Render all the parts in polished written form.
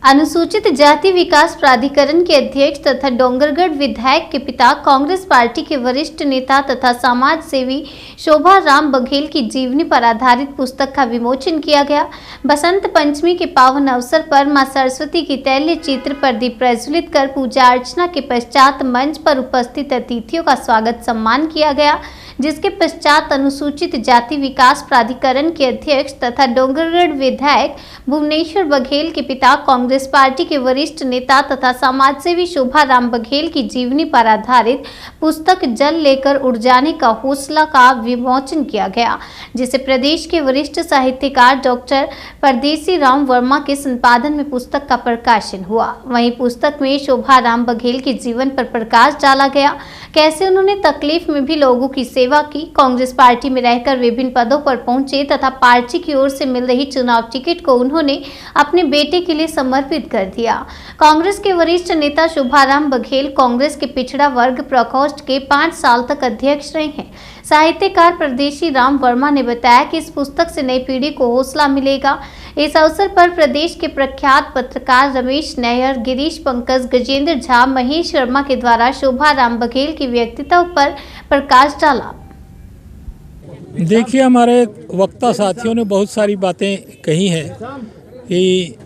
अनुसूचित जाति विकास प्राधिकरण के अध्यक्ष तथा डोंगरगढ़ विधायक के पिता कांग्रेस पार्टी के वरिष्ठ नेता तथा समाज सेवी शोभा राम बघेल की जीवनी पर आधारित पुस्तक का विमोचन किया गया। बसंत पंचमी के पावन अवसर पर मां सरस्वती की तैल्य चित्र पर दीप प्रज्वलित कर पूजा अर्चना के पश्चात मंच पर उपस्थित अतिथियों का स्वागत सम्मान किया गया, जिसके पश्चात अनुसूचित जाति विकास प्राधिकरण के अध्यक्ष तथा डोंगरगढ़ विधायक भुवनेश्वर बघेल के पिता कांग्रेस पार्टी के वरिष्ठ नेता तथा समाजसेवी शोभा राम बघेल की जीवनी पर आधारित पुस्तक जल लेकर उड़ जाने का हौसला का विमोचन किया गया, जिसे प्रदेश के वरिष्ठ साहित्यकार डॉक्टर परदेसी राम वर्मा के संपादन में पुस्तक का प्रकाशन हुआ। वहीं पुस्तक में शोभा राम बघेल के जीवन पर प्रकाश डाला गया, कैसे उन्होंने तकलीफ में भी लोगों की सेवा की, कांग्रेस पार्टी में रहकर विभिन्न पदों पर पहुंचे तथा पार्टी की ओर से मिल रही चुनाव टिकट को उन्होंने अपने बेटे के लिए समर्पित कर दिया। कांग्रेस के वरिष्ठ नेता शोभा राम बघेल कांग्रेस के पिछड़ा वर्ग प्रकोष्ठ के 5 साल तक अध्यक्ष रहे हैं। साहित्यकार परदेसी राम वर्मा ने बताया कि इस पुस्तक से नई पीढ़ी को हौसला मिलेगा। इस अवसर पर प्रदेश के प्रख्यात पत्रकार रमेश नैयर, गिरीश पंकज, गजेंद्र झा, महेश शर्मा के द्वारा शोभा राम बघेल की व्यक्तित्व पर प्रकाश डाला। देखिए, हमारे वक्ता साथियों ने बहुत सारी बातें कही हैं कि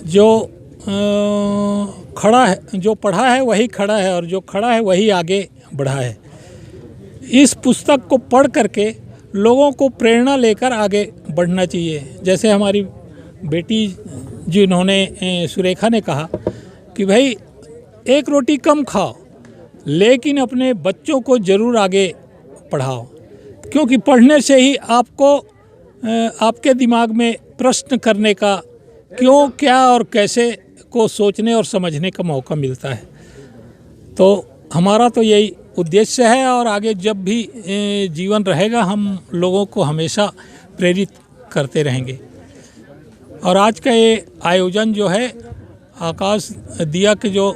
जो खड़ा है, जो पढ़ा है वही खड़ा है और जो खड़ा है वही आगे बढ़ा है। इस पुस्तक को पढ़ करके लोगों को प्रेरणा लेकर आगे बढ़ना चाहिए। जैसे हमारी बेटी जिन्होंने सुरेखा ने कहा कि भाई एक रोटी कम खाओ लेकिन अपने बच्चों को ज़रूर आगे पढ़ाओ, क्योंकि पढ़ने से ही आपको आपके दिमाग में प्रश्न करने का, क्यों, क्या और कैसे को सोचने और समझने का मौका मिलता है। तो हमारा तो यही उद्देश्य है और आगे जब भी जीवन रहेगा हम लोगों को हमेशा प्रेरित करते रहेंगे। और आज का ये आयोजन जो है, आकाश दिया के जो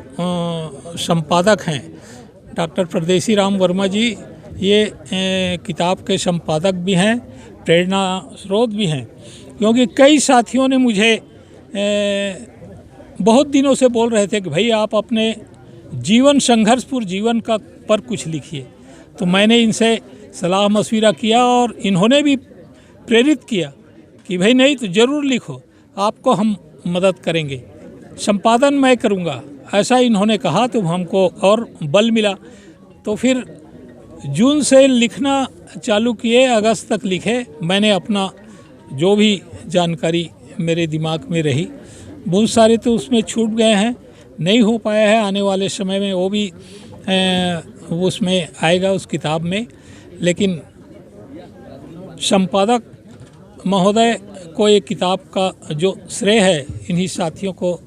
संपादक हैं डॉक्टर परदेसी राम वर्मा जी, ये किताब के संपादक भी हैं, प्रेरणा स्रोत भी हैं, क्योंकि कई साथियों ने मुझे बहुत दिनों से बोल रहे थे कि भाई आप अपने जीवन, संघर्षपूर्ण जीवन का पर कुछ लिखिए। तो मैंने इनसे सलाह मशविरा किया और इन्होंने भी प्रेरित किया कि भाई नहीं तो ज़रूर लिखो, आपको हम मदद करेंगे, संपादन मैं करूँगा, ऐसा इन्होंने कहा। तो हमको और बल मिला। तो फिर जून से लिखना चालू किए, अगस्त तक लिखे। मैंने अपना जो भी जानकारी मेरे दिमाग में रही, बहुत सारे तो उसमें छूट गए हैं, नहीं हो पाया है। आने वाले समय में वो भी उसमें आएगा उस किताब में। लेकिन संपादक महोदय को ये किताब का जो श्रेय है इन्हीं साथियों को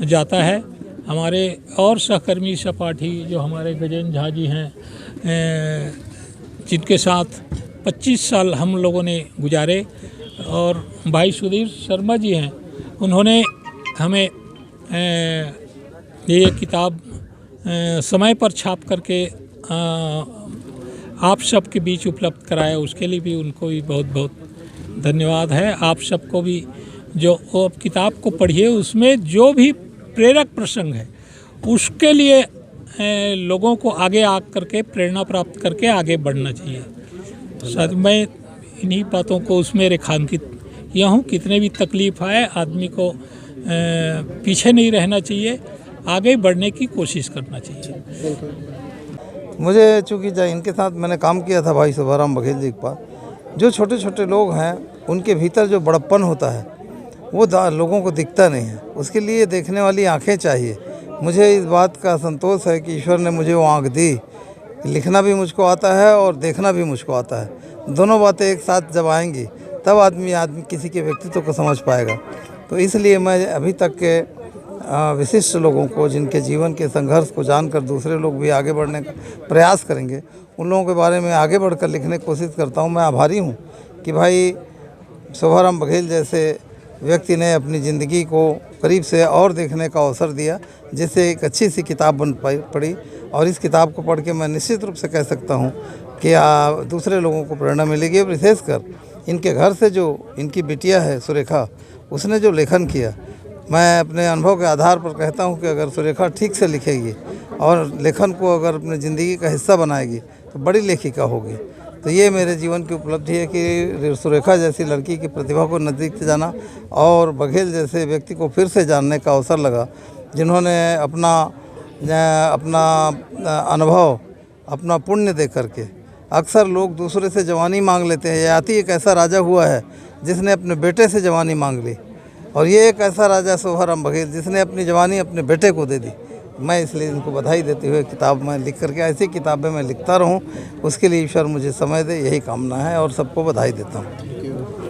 जाता है। हमारे और सहकर्मी सहपाठी जो हमारे गजेंद्र झा जी हैं, जिनके साथ 25 साल हम लोगों ने गुजारे, और भाई सुधीर शर्मा जी हैं, उन्होंने हमें ये किताब समय पर छाप करके आप सब के बीच उपलब्ध कराया, उसके लिए भी उनको भी बहुत बहुत धन्यवाद है। आप सबको भी जो अब किताब को पढ़िए, उसमें जो भी प्रेरक प्रसंग है उसके लिए लोगों को आगे आ करके प्रेरणा प्राप्त करके आगे बढ़ना चाहिए। शायद मैं इन्हीं बातों को उसमें रेखांकित किया हूँ। कितने भी तकलीफ आए, आदमी को पीछे नहीं रहना चाहिए, आगे बढ़ने की कोशिश करना चाहिए। मुझे चूँकि इनके साथ मैंने काम किया था भाई शोभा राम बघेल जी के पास, जो छोटे छोटे लोग हैं उनके भीतर जो बड़प्पन होता है वो लोगों को दिखता नहीं है। उसके लिए देखने वाली आंखें चाहिए। मुझे इस बात का संतोष है कि ईश्वर ने मुझे वो आँख दी। लिखना भी मुझको आता है और देखना भी मुझको आता है। दोनों बातें एक साथ जब आएंगी तब आदमी किसी के व्यक्तित्व को समझ पाएगा। तो इसलिए मैं अभी तक के विशिष्ट लोगों को, जिनके जीवन के संघर्ष को जानकर दूसरे लोग भी आगे बढ़ने का प्रयास करेंगे, उन लोगों के बारे में आगे बढ़कर लिखने की कोशिश करता हूँ। मैं आभारी हूँ कि भाई शोभा राम बघेल जैसे व्यक्ति ने अपनी ज़िंदगी को करीब से और देखने का अवसर दिया, जिससे एक अच्छी सी किताब बन पड़ी। और इस किताब को पढ़ के मैं निश्चित रूप से कह सकता हूँ कि दूसरे लोगों को प्रेरणा मिलेगी। विशेषकर इनके घर से जो इनकी बिटिया है सुरेखा, उसने जो लेखन किया, मैं अपने अनुभव के आधार पर कहता हूँ कि अगर सुरेखा ठीक से लिखेगी और लेखन को अगर अपनी ज़िंदगी का हिस्सा बनाएगी तो बड़ी लेखिका होगी। तो ये मेरे जीवन की उपलब्धि है कि सुरेखा जैसी लड़की की प्रतिभा को नज़दीक से जाना और बघेल जैसे व्यक्ति को फिर से जानने का अवसर लगा, जिन्होंने अपना अनुभव, अपना पुण्य दे करके। अक्सर लोग दूसरे से जवानी मांग लेते हैं। ययाति एक ऐसा राजा हुआ है जिसने अपने बेटे से जवानी मांग ली, और ये एक ऐसा राजा शोभाराम बघेल जिसने अपनी जवानी अपने बेटे को दे दी। मैं इसलिए इनको बधाई देते हुए किताब में लिख करके, ऐसी किताबें मैं लिखता रहूं, उसके लिए ईश्वर मुझे समय दे, यही कामना है और सबको बधाई देता हूं।